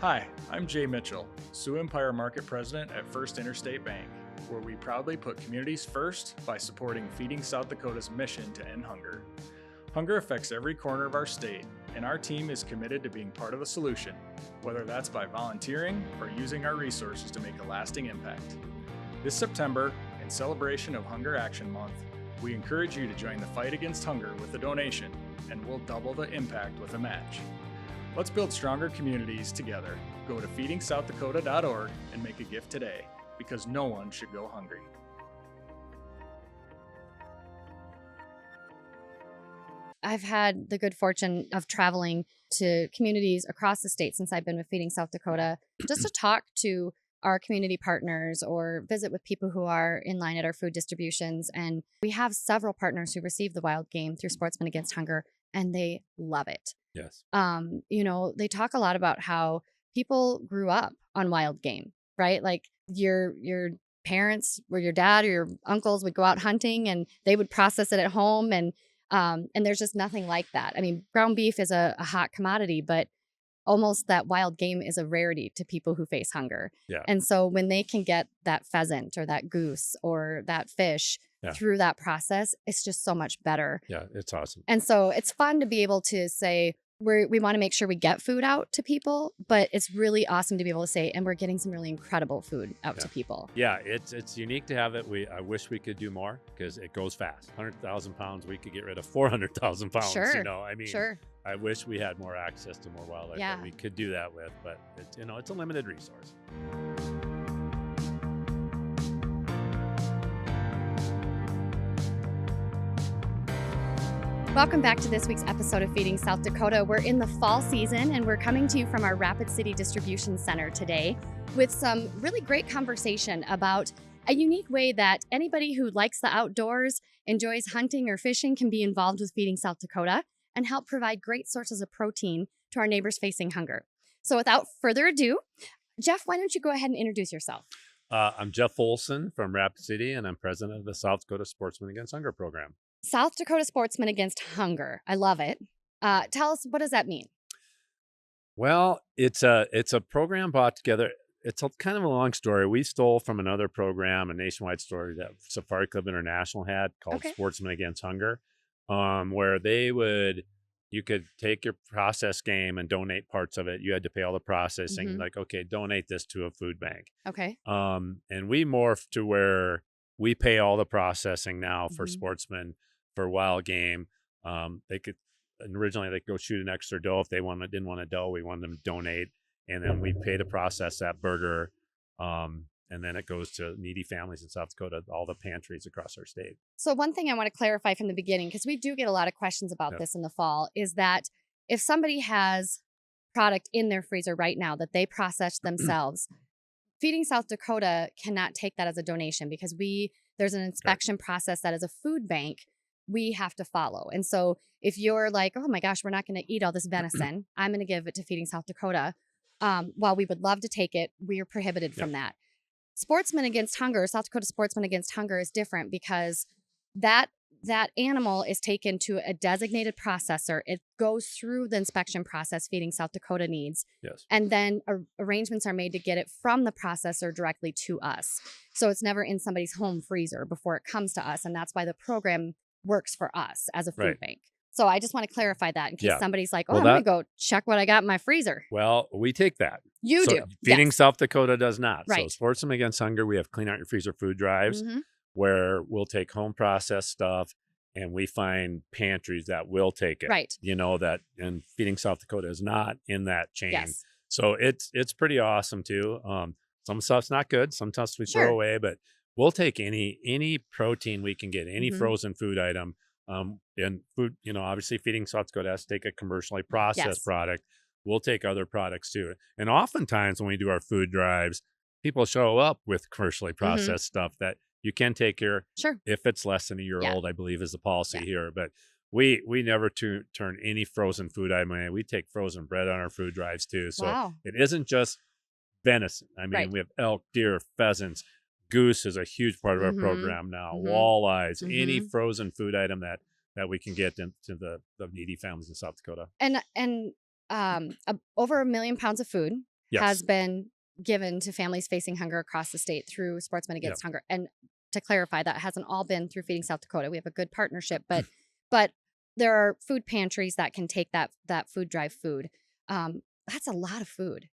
Hi, I'm Jay Mitchell, Sioux Empire Market President at First Interstate Bank, where we proudly put communities first by supporting Feeding South Dakota's mission to end hunger. Hunger affects every corner of our state, and our team is committed to being part of the solution, whether that's by volunteering or using our resources to make a lasting impact. This September, in celebration of Hunger Action Month, we encourage you to join the fight against hunger with a donation, and we'll double the impact with a match. Let's build stronger communities together. Go to feedingsouthdakota.org and make a gift today, because no one should go hungry. I've had the good fortune of traveling to communities across the state since I've been with Feeding South Dakota, just to talk to our community partners or visit with people who are in line at our food distributions. And we have several partners who receive the wild game through Sportsmen Against Hunger, and they love it. Yes. They talk a lot about how people grew up on wild game, right? Like your parents or your dad or your uncles would go out hunting and they would process it at home. And there's just nothing like that. I mean, ground beef is a hot commodity, but almost that wild game is a rarity to people who face hunger. Yeah. And so when they can get that pheasant or that goose or that fish through that process, it's just so much better. Yeah, it's awesome. And so it's fun to be able to say, we want to make sure we get food out to people, but it's really awesome to be able to say, and we're getting some really incredible food out to people. Yeah, it's unique to have it. I wish we could do more because it goes fast. 100,000 pounds, we could get rid of 400,000 pounds. Sure. Sure. I wish we had more access to more wildlife that we could do that with, but it's a limited resource. Welcome back to this week's episode of Feeding South Dakota. We're in the fall season and we're coming to you from our Rapid City Distribution Center today with some really great conversation about a unique way that anybody who likes the outdoors, enjoys hunting or fishing can be involved with Feeding South Dakota and help provide great sources of protein to our neighbors facing hunger. So without further ado, Jeff, why don't you go ahead and introduce yourself? I'm Jeff Olson from Rapid City, and I'm president of the South Dakota Sportsmen Against Hunger program. South Dakota Sportsmen Against Hunger. I love it. Tell us, what does that mean? Well, it's a program brought together. It's kind of a long story. We stole from another program, a nationwide story that Safari Club International had called Sportsmen Against Hunger, where you could take your processed game and donate parts of it. You had to pay all the processing, like, okay, donate this to a food bank. Okay. And we morphed to where we pay all the processing now for sportsmen for wild game. Originally they could go shoot an extra doe if they didn't want a doe. We wanted them to donate, and then we pay to process that burger. And then it goes to needy families in South Dakota, all the pantries across our state. So one thing I want to clarify from the beginning, because we do get a lot of questions about this in the fall, is that if somebody has product in their freezer right now that they process themselves, Feeding South Dakota cannot take that as a donation because there's an inspection process that as a food bank, we have to follow. And so if you're like, oh my gosh, we're not going to eat all this venison, I'm going to give it to Feeding South Dakota. While we would love to take it, we are prohibited from that. Sportsmen Against Hunger, South Dakota Sportsmen Against Hunger is different because that animal is taken to a designated processor. It goes through the inspection process Feeding South Dakota needs. Yes. And then arrangements are made to get it from the processor directly to us. So it's never in somebody's home freezer before it comes to us. And that's why the program works for us as a food bank. So I just want to clarify that in case somebody's like, I'm going to go check what I got in my freezer. Well, we take that. You do. Feeding South Dakota does not. Right. So Sportsmen Against Hunger, we have Clean Out Your Freezer food drives where we'll take home processed stuff and we find pantries that will take it. Right. And Feeding South Dakota is not in that chain. Yes. So it's pretty awesome too. Some stuff's not good. Some stuff we throw away, but we'll take any protein we can get, any frozen food item. And food, obviously Feeding South Dakota has to take a commercially processed product. We'll take other products too. And oftentimes when we do our food drives, people show up with commercially processed stuff that you can take here if it's less than a year old, I believe is the policy here. But we never turn any frozen food item in. We take frozen bread on our food drives too. So it isn't just venison. I mean, we have elk, deer, pheasants. Goose is a huge part of our program now. Walleyes, any frozen food item that we can get into the needy families in South Dakota. And over 1 million pounds of food has been given to families facing hunger across the state through Sportsmen Against Hunger. And to clarify, that hasn't all been through Feeding South Dakota. We have a good partnership, but there are food pantries that can take that food drive food. That's a lot of food.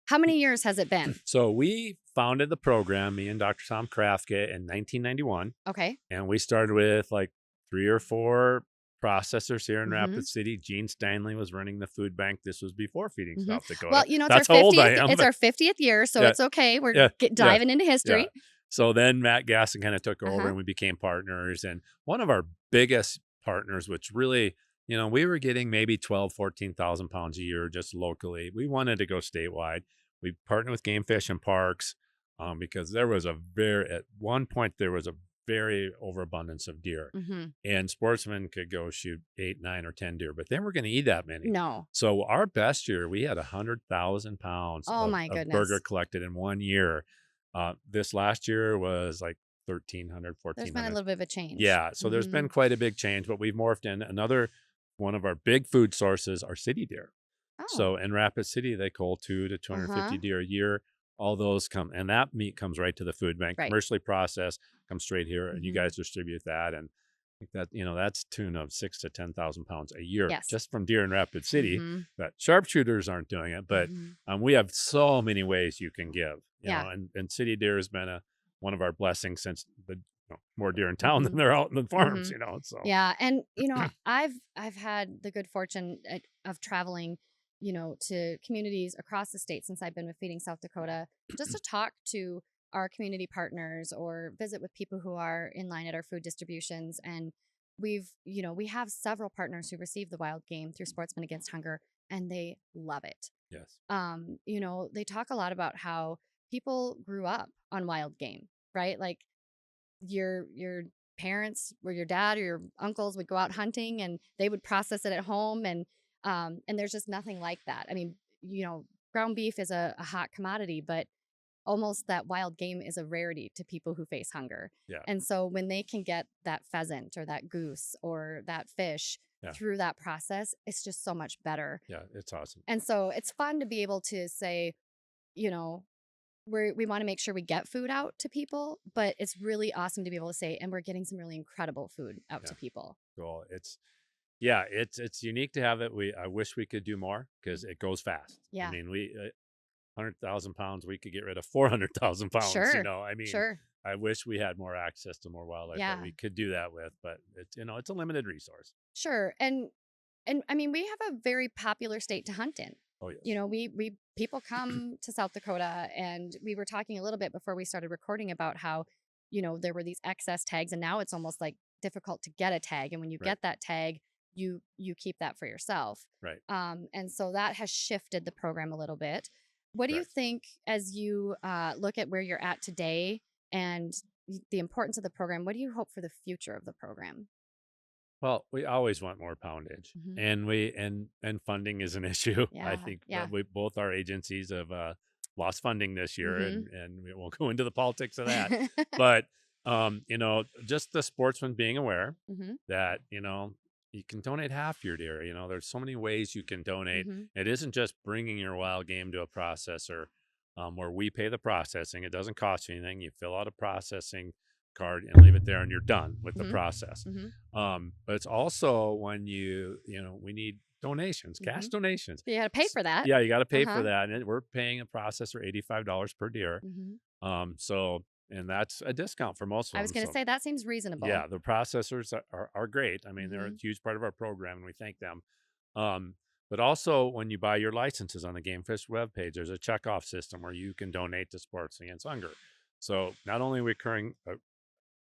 How many years has it been? So we founded the program, me and Dr. Tom Krafke, in 1991. Okay. And we started with like 3 or 4 processors here in Rapid City. Gene Stanley was running the food bank. This was before Feeding South Dakota. Well, you know, that's how old I am. It's our 50th year, so it's okay. We're diving into history. Yeah. So then Matt Gasson kind of took over and we became partners. And one of our biggest partners, which really, you know, we were getting maybe 12, 14,000 pounds a year just locally. We wanted to go statewide. We partnered with Game Fish and Parks because at one point, there was a very overabundance of deer. And sportsmen could go shoot 8, 9, or 10 deer, but they weren't going to eat that many. No. So our best year, we had 100,000 pounds of burger collected in 1 year. This last year was like 1,300, 1,400. There's been a little bit of a change. Yeah. So there's been quite a big change, but we've morphed in one of our big food sources are city deer. Oh. So in Rapid City, they cull 200 to 250 deer a year. All those come, and that meat comes right to the food bank, commercially processed, comes straight here, and you guys distribute that. And I think that, you know, that's tune of 6,000 to 10,000 pounds a year just from deer in Rapid City. That sharpshooters aren't doing it, but we have so many ways you can give. You know, and city deer has been one of our blessings since more deer in town than they're out in the farms. You know, so and you know, I've had the good fortune of traveling, you know, to communities across the state since I've been with Feeding South Dakota, just to talk to our community partners or visit with people who are in line at our food distributions. And we have several partners who receive the wild game through Sportsmen Against Hunger, and they love it. Yes. You know, they talk a lot about how people grew up on wild game, right? Like your parents or your dad or your uncles would go out hunting and they would process it at home, and there's just nothing like that. I mean, you know, ground beef is a hot commodity, but almost that wild game is a rarity to people who face hunger. Yeah. And so when they can get that pheasant or that goose or that fish through that process, it's just so much better. Yeah, it's awesome. And so it's fun to be able to say, you know, we want to make sure we get food out to people, but it's really awesome to be able to say, and we're getting some really incredible food out to people. Cool. It's unique to have it. I wish we could do more because it goes fast. Yeah. I mean, 100,000 pounds, we could get rid of 400,000 pounds. Sure. You know, I mean, I wish we had more access to more wildlife that we could do that with, but it's a limited resource. Sure. And I mean, we have a very popular state to hunt in. Oh, yes. You know, people come to South Dakota, and we were talking a little bit before we started recording about how, you know, there were these excess tags, and now it's almost like difficult to get a tag. And when you get that tag, you keep that for yourself. Right. And so that has shifted the program a little bit. What do you think as you look at where you're at today and the importance of the program? What do you hope for the future of the program? Well, we always want more poundage, and and funding is an issue. Yeah, I think both our agencies have lost funding this year, and we won't go into the politics of that. But you know, just the sportsman being aware that, you know, you can donate half your deer. You know, there's so many ways you can donate. It isn't just bringing your wild game to a processor where we pay the processing. It doesn't cost you anything. You fill out a processing card and leave it there, and you're done with the process. But it's also when we need donations, cash donations. You got to pay for that. Yeah, you got to pay for that. And we're paying a processor $85 per deer. And that's a discount for most of them. I was going to say that seems reasonable. Yeah, the processors are great. I mean, they're a huge part of our program, and we thank them. But also, when you buy your licenses on the Game Fish webpage, there's a checkoff system where you can donate to Sports Against Hunger. So not only are we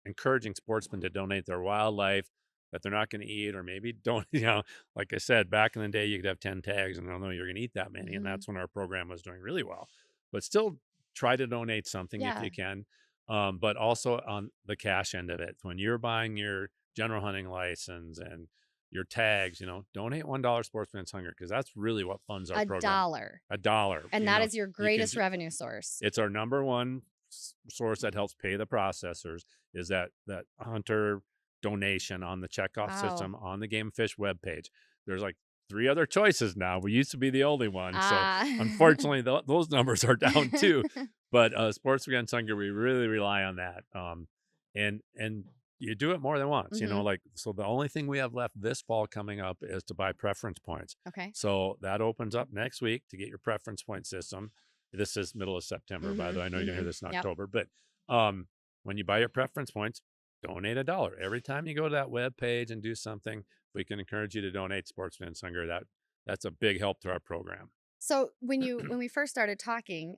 encouraging sportsmen to donate their wildlife that they're not going to eat, or maybe don't, you know, like I said, back in the day, you could have 10 tags and I don't know you're going to eat that many. And that's when our program was doing really well. But still try to donate something if you can. But also on the cash end of it, when you're buying your general hunting license and your tags, you know, donate $1 Sportsman's Hunger, because that's really what funds our program. $1. And that is your greatest revenue source. It's our number one source that helps pay the processors, is that hunter donation on the checkoff system on the Game Fish webpage. There's like 3 other choices now. We used to be the only one. So Ah. unfortunately, those numbers are down too. But Sports Against Hunger, we really rely on that. And you do it more than once, like, so the only thing we have left this fall coming up is to buy preference points. Okay. So that opens up next week to get your preference point system. This is middle of September, by the way. I know you're going to hear this in October, but when you buy your preference points, donate $1. Every time you go to that web page and do something, we can encourage you to donate Sports Against Hunger. That's a big help to our program. So when we first started talking,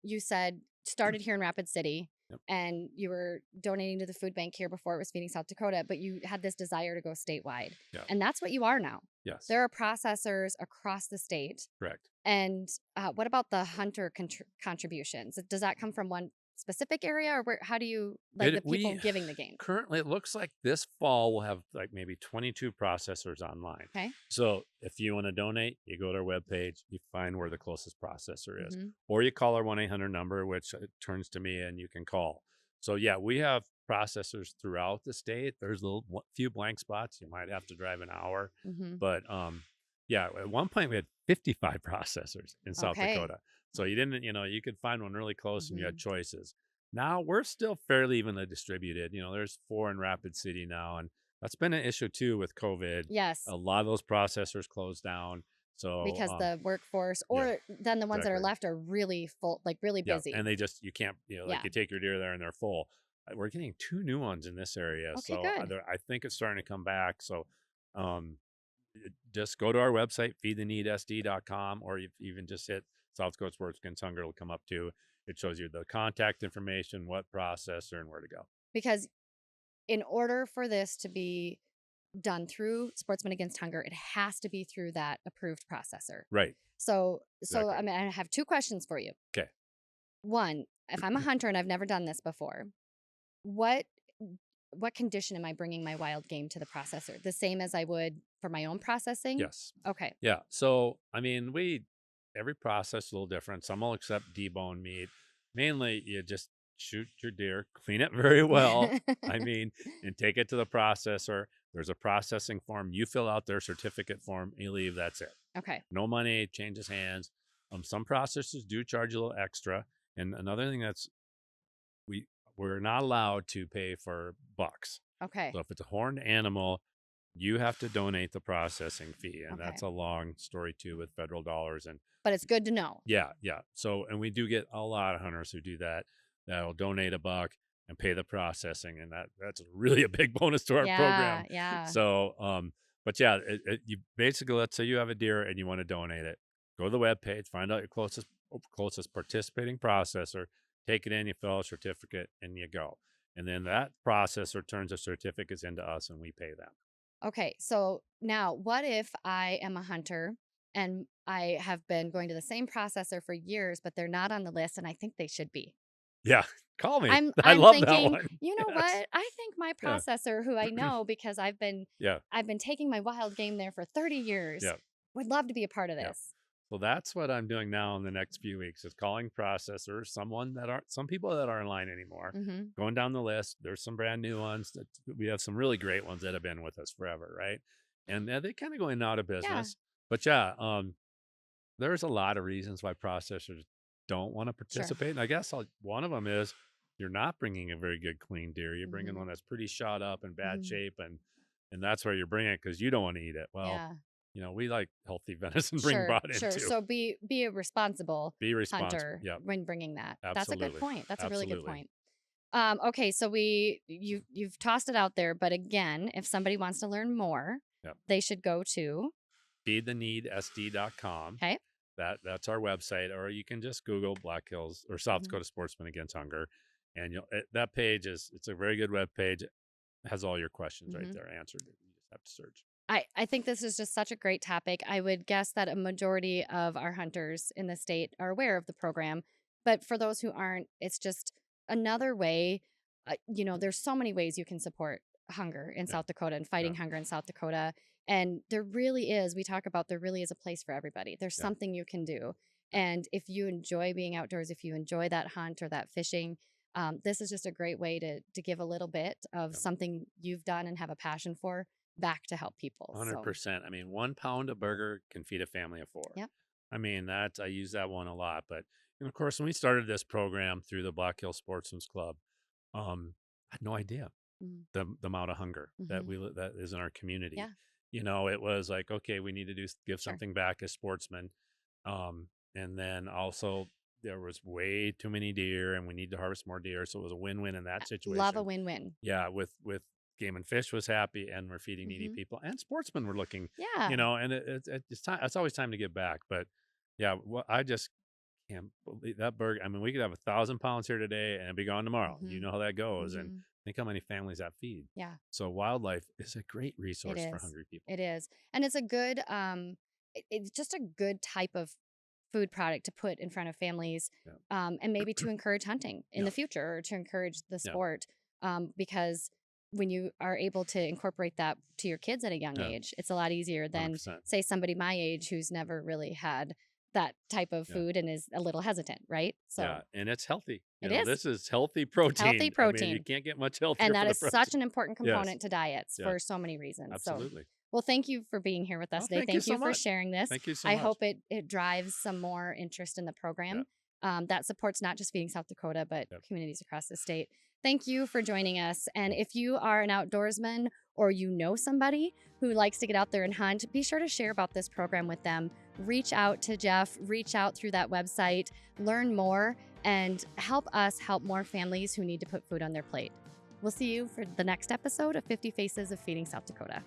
you said started here in Rapid City. Yep. And you were donating to the food bank here before it was Feeding South Dakota, but you had this desire to go statewide. Yeah. And that's what you are now. Yes. There are processors across the state. Correct. And what about the hunter contributions? Does that come from one specific area, or how do you the people giving the game? Currently, it looks like this fall we'll have like maybe 22 processors online. Okay. So if you want to donate, you go to our webpage, you find where the closest processor is, or you call our 1-800 number, which turns to me, and you can call. So yeah, we have processors throughout the state. There's few blank spots. You might have to drive an hour, but yeah, at one point we had 55 processors in South Dakota. So you didn't, you could find one really close and you had choices. Now we're still fairly evenly distributed. There's 4 in Rapid City now, and that's been an issue too with COVID. Yes. A lot of those processors closed down. So because the workforce, or then the ones that are left are really full, like really busy. And they just, you can't, you take your deer there and they're full. We're getting 2 new ones in this area. Okay, so good. I think it's starting to come back. So just go to our website, feedtheneedsd.com, or you even just hit South Dakota Sports Against Hunger. It'll come up too. It shows you the contact information, what processor, and where to go. Because in order for this to be done through Sportsmen Against Hunger, it has to be through that approved processor. Right. So Exactly. I mean, I have 2 questions for you. Okay. One, if I'm a hunter and I've never done this before, what condition am I bringing my wild game to the processor? The same as I would for my own processing? Yes. Okay. Yeah. So, I mean, every process is a little different. Some will accept deboned meat. Mainly, you just shoot your deer, clean it very well. I mean, and take it to the processor. There's a processing form. You fill out their certificate form, you leave, that's it. Okay. No money, changes hands. Some processors do charge a little extra. And another thing we're not allowed to pay for bucks. Okay. So if it's a horned animal, you have to donate the processing fee. And that's a long story too with federal dollars. But it's good to know. Yeah. So, and we do get a lot of hunters who do that. That'll donate $1 and pay the processing. And that's really a big bonus to our program. Yeah. So, but yeah, you basically, let's say you have a deer and you want to donate it. Go to the webpage, find out your closest participating processor, take it in, you fill out a certificate, and you go. And then that processor turns the certificates into us and we pay them. Okay. So now what if I am a hunter and I have been going to the same processor for years, but they're not on the list and I think they should be? Yeah. Call me. I'm I love thinking, that one. you know what? I think my Yeah. processor, who I know because I've been taking my wild game there for 30 years, would love to be a part of this. So that's what I'm doing now in the next few weeks is calling processors, some people that aren't in line anymore, going down the list. There's some brand new ones that we have some really great ones that have been with us forever. Right. And they kind of going out of business, but there's a lot of reasons why processors don't want to participate. Sure. And I guess one of them is you're not bringing a very good clean deer. You're bringing one that's pretty shot up in bad shape. And that's where you're bringing it because you don't want to eat it. Well, we like healthy venison brought in too. So be a responsible hunter when bringing that. Absolutely. That's a good point. That's a really good point. Okay, so you've tossed it out there, but again, if somebody wants to learn more, they should go to feedtheneedsd.com. Okay. That's our website, or you can just Google Black Hills or South Dakota Sportsmen Against Hunger, and that page it's a very good web page. It has all your questions right there answered. You just have to search. I think this is just such a great topic. I would guess that a majority of our hunters in the state are aware of the program, but for those who aren't, it's just another way. There's so many ways you can support hunger in South Dakota and fighting hunger in South Dakota. And there really is a place for everybody. There's something you can do. And if you enjoy being outdoors, if you enjoy that hunt or that fishing, this is just a great way to give a little bit of something you've done and have a passion for back to help people. 100%. I mean, 1 pound of burger can feed a family of 4. Yep. I mean, I use that one a lot. But and of course, when we started this program through the Black Hill Sportsman's Club, I had no idea Mm. the amount of hunger that Mhm. that is in our community. Yeah. It was like, okay, we need to give Sure. something back as sportsmen. And then also there was way too many deer, and we need to harvest more deer. So it was a win-win in that Love a situation. win-win. Yeah, with Game and Fish was happy, and we're feeding needy Mhm. people, and sportsmen were looking, Yeah. and it's time. It's always time to give back. But yeah, I just can't believe that burger. I mean, we could have 1,000 pounds here today and be gone tomorrow. You Mhm. know how that goes, and Mhm. think how many families that feed. Yeah. So wildlife is a great It resource for is. hungry people. It is. And it's a good it's just a good type of food product to put in front of families, Yeah. and maybe to encourage hunting in Yeah. the future, or to encourage the Yeah. sport, because when you are able to incorporate that to your kids at a young Yeah. age, it's a lot easier than 100%. say somebody my age who's never really had that type of Yeah. food and is a little hesitant, right? So Yeah, and it's healthy. it is. This is healthy protein. Healthy I mean, you protein. can't get much healthier And for that the is such protein. an important Yes. component to diets Yeah. for so many reasons. So, Absolutely. well, thank you for being here with us Oh, today. thank you Thank so you for much. sharing this. Thank you so I much. hope it drives some more interest in the program, that supports not just Feeding South Dakota, but Yep. communities across the state. Thank you for joining us. And if you are an outdoorsman, or you know somebody who likes to get out there and hunt, be sure to share about this program with them. Reach out to Jeff, reach out through that website, learn more, and help us help more families who need to put food on their plate. We'll see you for the next episode of 50 Faces of Feeding South Dakota.